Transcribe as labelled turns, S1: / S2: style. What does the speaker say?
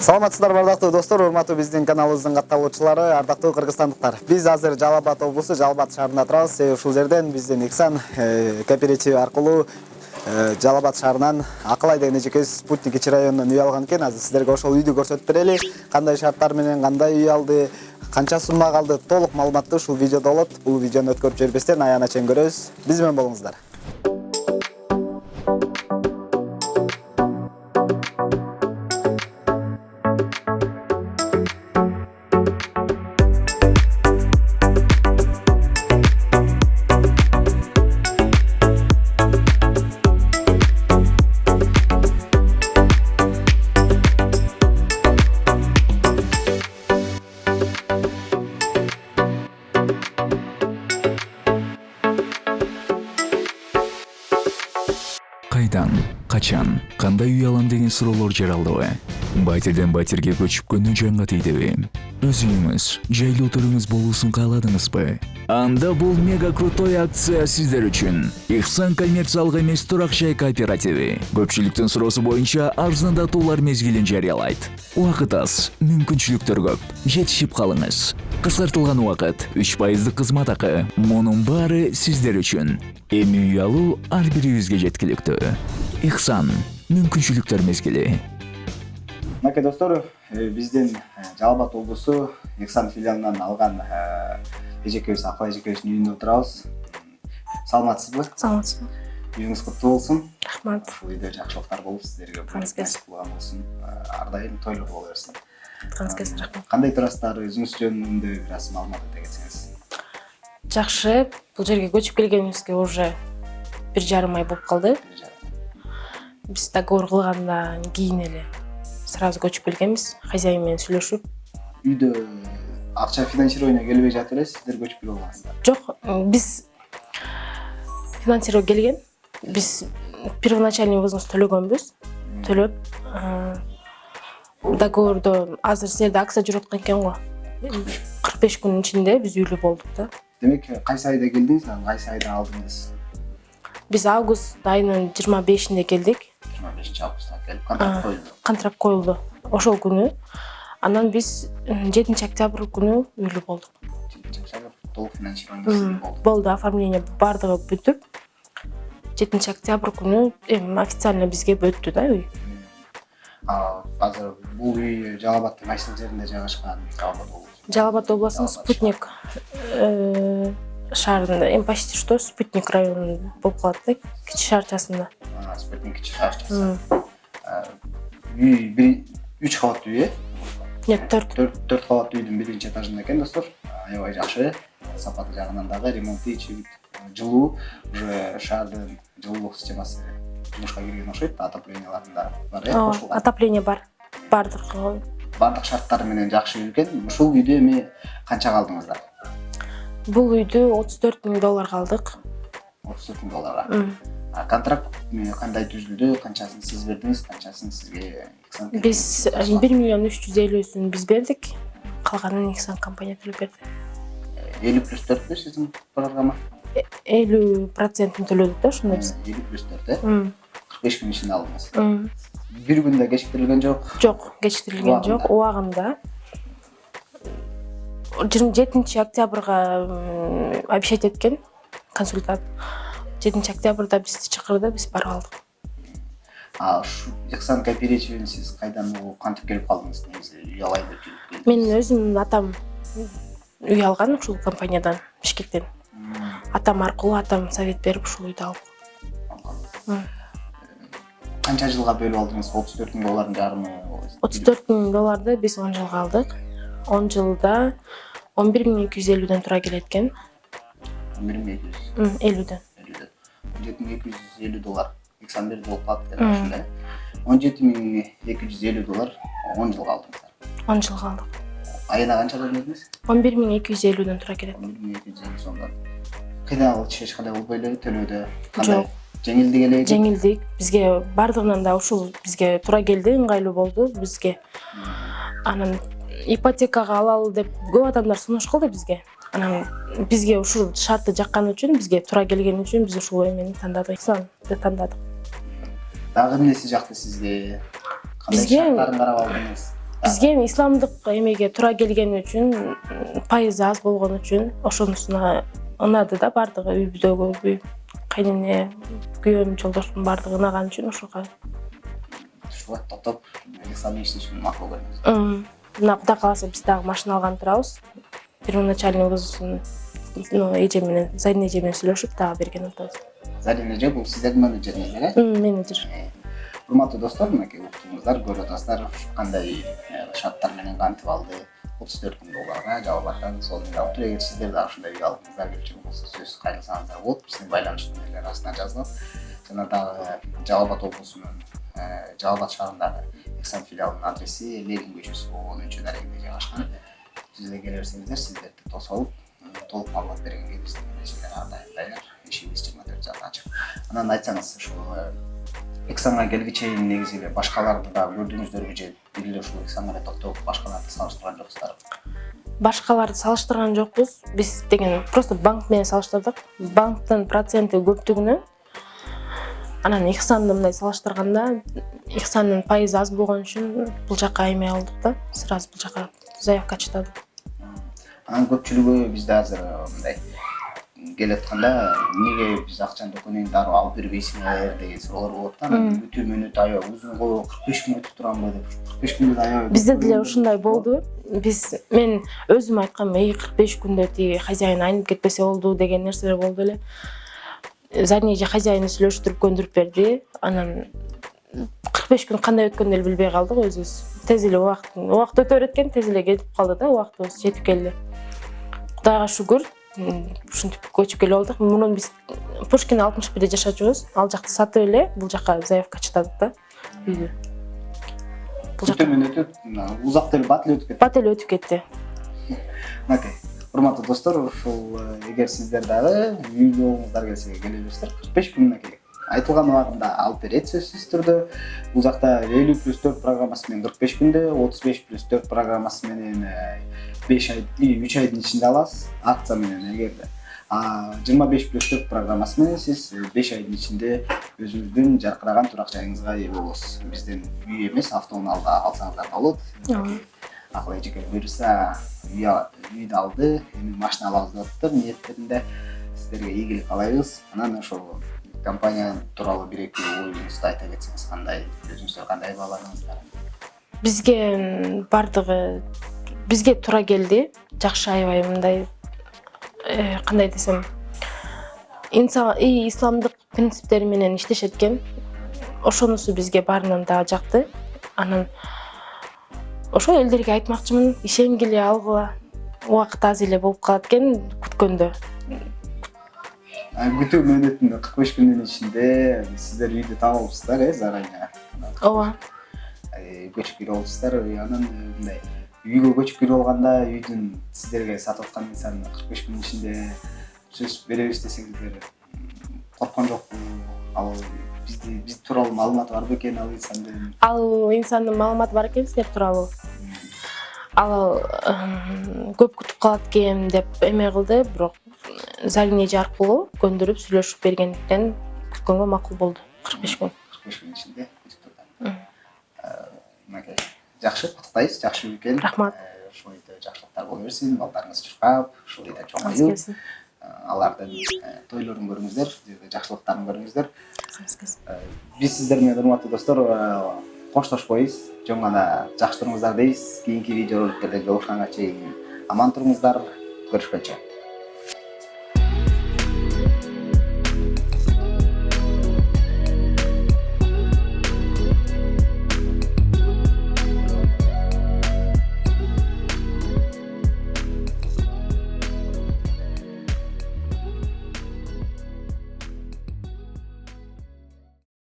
S1: Саламатсыздар бардактуу достор, урматтуу биздин каналыбыздын катталуучулары, ардактуу кыргызстандыктар. Биз азыр Жалал Абад облусу Жалал Абад шаарында турабыз. Ушул жерден биздин Ихсан кооперативи аркылуу Жалал Абад шаарынан Акылай деген эжекебиз Спутник ичи районунан үй алган экен. Азыр сиздерге ошол үйдү көрсөтүп берели. Кандай шарттар менен кандай үй алды, канча сумма калды, толук маалыматты ушул видеодо болот. Бул видеону өткөрүп жибербестен аягына чейин көрөбүз. Биз менен болуңуздар.
S2: Кайдан, качан, кандай үй алам деген суроолор жаралдыбы? Батирден батирге көчүпкөнү жаңга тийдиби? Өз үйүңүз, жайлуу төрүңүз болуусун кааладыңызбы? Анда бул мега крутой акция сиздер үчүн. Ихсан коммерциялык эмес турак жай кооперативи көпчүлүктүн суроосу боюнча арзандатуулар мезгилин жарыялайт. Убакыт аз, мүмкүнчүлүктөр көп. Жетишип калыңыз. Кыскартылган убакыт, 3% кызмат акы. Мунун баары сиздер үчүн. Эми үй алуу ар бирибизге жеткиликтүү. Ихсан, мүмкүнчүлүктөр мезгили.
S1: Мынакей достор, биздин Жалал Абад облусу Ихсан филиалынан алган эжекебиз Акылай эжекебиздин үйүндө отурабыз. Саламатсызбы?
S3: Саламатсызбы.
S1: Үйүңүз куттуу болсун.
S3: Рахмат.
S1: Ушул үйдө жакшылыктар болуп сиздерге кылган болсун. Ар дайым тойлор боло берсин.
S3: Рахмат.
S1: Кандай турасыздар, өзүңүз жөнүндө бир аз маалымат айта кетсеңиз.
S3: Жакшы, бул жерге көчүп келгенибизге уже 1,5 ай болуп калды. Биз договор кылгандан кийин эле сразу көчүп келгенбиз, хозяин менен сүйлөшүп.
S1: Үйдө акча финансирование келбей жатып эле сиздер көчүп келип алгансыздар.
S3: Жок, биз финансирование келген. Биз первоначальный взнос төлөгөнбүз. Төлөп, договордо азыр силерде акция жүрүп аткан экен го. 45 күнүн ичинде биз үйлүү болдук да.
S1: Демек, кайсы айда келдиңиз, кайсы айда алдыңыз?
S3: Биз август айынын 25-inde келдик.
S1: 25 августта келип контракт коюлду.
S3: Контракт коюлду. Ошол күнү. Анан биз 7 октябрь күнү үйлүү болдук.
S1: 7 октябрь толук финансирование болду.
S3: Болду, оформление бардыгы бүтүп. 7 октябрь күнү официально бизге өттү да үй.
S1: Азыр бул үй Жалал Абаддын кайсы жеринде жайгашкан?
S3: Жалал Абад облусунун Спутник шаарында, почти что Спутник районунда болуп калат да, кичи шаарчасында.
S1: Спутник кичи шаарчасы. Үй 3 кабаттуу үй,
S3: Нет, 4
S1: кабаттуу үйдүн биринчи этажында экен, достор. Аябай жакшы. Сапаты жагынан дагы ремонту, ичи жылуу, уже шаардын жылуулук системасы жумушка кирген окшойт, отопленияларында бар, кошулган.
S3: Отопление бар.
S1: Бардык шарттары менен жакшы экен. Ушул үйдө эми канча калдыңыздар?
S3: Бул үйдө $34,000 калдык.
S1: $34,000. Контракт кандай түзүлдү? Канчасын сиз бердиңиз, канчасын сизге Ихсан?
S3: Биз 1,350,000 биз бердик. Калганын Ихсан компания төлөп берди.
S1: 50+4 сиздин программа?
S3: 50% төлөдүк да ошондо биз.
S1: 50+4, 45 күн ичинде алдыңыз. Бир күндө кечиктирилген жок?
S3: Жок, кечиктирилген жок. Убагында 27 октябрга обещать эткен консультант. 7 октябрда бизди чакырды, биз барып алдык.
S1: Ушу Ихсан кооперативин сиз кайдан кантип келип калдыңыз? Негизи үй алайын деп келип.
S3: Менин өзүмдүн атам үй алган ушул компаниядан, Бишкектен. Атам аркылуу, атам совет берип ушул үйдү алдык.
S1: Канча жылга бөлүп алдыңыз? $34,000 жарымы?
S3: $34,000 биз 10 жылга алдык. 10 жылда 11,250 тура келет экен.
S1: 11,250. $17,250 Ихсан берди болуп калат деп ошондой. $17,250 10 жылга алдыңыздар.
S3: 10 жылга алдык.
S1: Айына канчадан бердиңиз?
S3: 11,250 тура келет.
S1: 11,250 сомдон. Кыйналык эч кандай болбой элеби төлөөдө?
S3: Жок.
S1: Жеңилдик элеби?
S3: Жеңилдик. Бизге бардыгынан да ушул бизге тура келди, ыңгайлуу болду бизге. Анан ипотекага алалы деп көп адамдар сунуш кылды бизге. Анан бизге ушул шартты жаккан үчүн, бизге туура келген үчүн биз ушул эмени тандадык. Ихсанды тандадык.
S1: Дагы эмнеси жакты сизге? Кандай шарттарын карап алдыңыз?
S3: Бизге исламдык эмеге туура келген үчүн, пайызы аз болгон үчүн ошонусуна ынады да, бардыгы үйдөгү кайнене, күйөөм, жолдошум бардыгы ынаган үчүн ошого.
S1: Ушуга токтоп, ислам иштешин макул көрдүңүз.
S3: Мына Кудай кааласа биз дагы машина алган турабыз. Первоначальный вызовун эже менен, Зарин эже менен сүйлөшүп дагы берген атабыз.
S1: Зарин эже бул сиздердин менеджериңиз э?
S3: Менеджер.
S1: Урматтуу достор, мынакей уктуңуздар, көрүп атасыздар кандай шарттар менен кантип алды. 34 000 долларга Жалал абадтан сол үйдү алып туруп, эгер сиздер дагы ушундай үй алгыңыздар келчү болсо сөзсүз кайрылсаңыздар болот. Биздин байланыш нөмүрлөр астына жазылат. Жана дагы Жалал Абад облусунун Жалал Абад шаарындагы Эксан филиалынын адреси Ленин көчөсү 10-чу дарегинде жайгашкан. Сиздер келе берсеңиздер, сиздерди тосуп алып, толук маалымат бергенге биздин менеджерлер ар дайым даяр. Ишибиз 24 саат ачык. Анан айтсаңыз, ушул Эксанга келгиче чейин негизи эле башкаларды да көрдүңүздөрбү же бир эле ушул Эксанга эле токтоп башкаларды салыштырган жоксуздарбы?
S3: Башкаларды салыштырган жокпуз. Биз деген просто банк менен салыштырдык. Банктын проценти көптүгүнөн анан Ихсанды мындай салыштырганда, Ихсандын пайызы аз болгон үчүн бул жака эме алдык да, сразу бул жака заявка чыктадык.
S1: Анан көпчүлүгү бизде азыр мындай келатканда, эмнеге биз акчаны дөкөнөн дароо алып бербейсиңер деген суроолор болот да. Өтүү мөөнөтү аябай узун коюп 45 күн өтүп турамбы деп. 45 күндө аябай.
S3: Бизде деле ушундай болду. Мен өзүм айткам, 45 күндө тиги хозяин айнып кетпесе болду деген нерселер болду эле. Зарин эже хозяинды сүйлөштүрүп көндүрүп берди. Анан 45 күн кандай өткөнүн эле билбей калдык өзүбүз. Тез эле убакыт өтө берет тез эле кетип калды да, убактыбыз жетип келди. Кудайга шүгүр, ушинтип көчүп келип алдык. Мурун биз Пушкин 61-де жашачубуз. Ал жакты сатып эле бул жака заявка чыктадык да. Үйдү. Бул жака
S1: узак деле бат эле өтүп кетти. Мынакей, урматтуу достор, ушул эгер сиздер дагы үй болуңуздар келсе келе бериңиздер. 45 күн мынакей айтылган убагында алып берет сөзсүз түрдө. Бул жакта 50+4 программасы менен 45 күндө, 35+4 программасы менен 5 ай, 3 айдын ичинде аласыз. Акция менен эгерде 25+4 программасы менен сиз 5 айдын ичинде өзүңүздүн жаркыраган турак жайыңызга ээ болосуз. Бизден үй эмес, автоунаалда алсаңыздар болот. Акыл эжеке буюрса үйдү алды, эми машина алабыз деп атыптыр. Ниеттеринде сиздерге ийгилик каалайбыз. Анан ошол компания тууралуу бир-эки оюңузду айта кетсеңиз, кандай өзүңүздөр кандай бааладыңыздар?
S3: Бизге бардыгы бизге туура келди. Жакшы, аябай мындай кандай десем, исламдык принциптери менен иштешет экен. Ошонусу бизге баарынан да жакты. Анан ошол элдерге айтмакчымын, ишенгиле, алгыла. Убакыт аз эле болуп калат экен күткөндө.
S1: Күтүү мөөнөтүндө 45 күндүн ичинде сиздер үйдү таап алыпсыздар, заранее.
S3: Ооба.
S1: Көчүп кирип алыпсыздар. Анан мындай үйгө көчүп кирип алганда үйдүн сиздерге сатып аткан инсан 45 күн ичинде сөз беребиз десеңиздер, корккон жокпу? Ал биз тууралуу маалыматы барбы экен ал инсандын?
S3: Ал инсандын маалыматы бар экен силер тууралуу. Ал көп күтүп калат экен деп эме кылды, бирок Зарин эже аркылуу көндүрүп сүйлөшүп бергендиктен күткөнгө макул болду. 45 күн. 45 күн ичинде күтүп турду. Мынакей, жакшы, куттуктайбыз, жакшы үй экен. Рахмат.
S1: Ушул үйдө жакшылыктар боло берсин, балдарыңыз чуркап, ушул үйдө чоңоюп, алардын тойлорун көрүңүздөр, жакшылыктарын көрүңүздөр. Биз сиздер менен, урматтуу достор, коштошпойбуз. Жөн гана жакшы туруңуздар дейбиз. Кийинки видеороликтерде жолугушканга чейин аман туруңуздар. Görüşmek üzere.